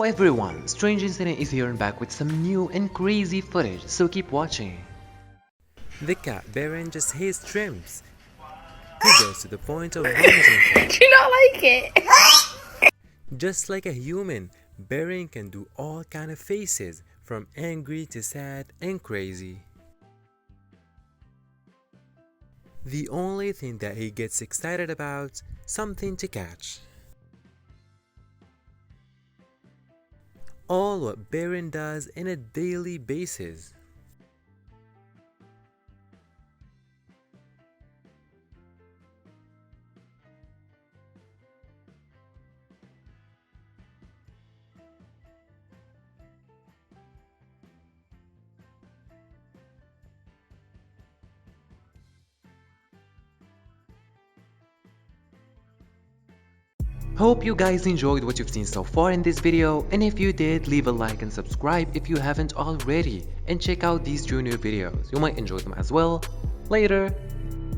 everyone, Strange Incident is here and back with some new and crazy footage, so keep watching. The cat Baron just hates shrimps. He goes to the point of vomiting them. Do you not like it? Just like a human, Baron can do all kind of faces, from angry to sad and crazy. The only thing that he gets excited about, something to catch. All what Baron does on a daily basis. Hope you guys enjoyed what you've seen so far in this video, and if you did, leave a like and subscribe if you haven't already, and check out these junior videos, you might enjoy them as well. Later!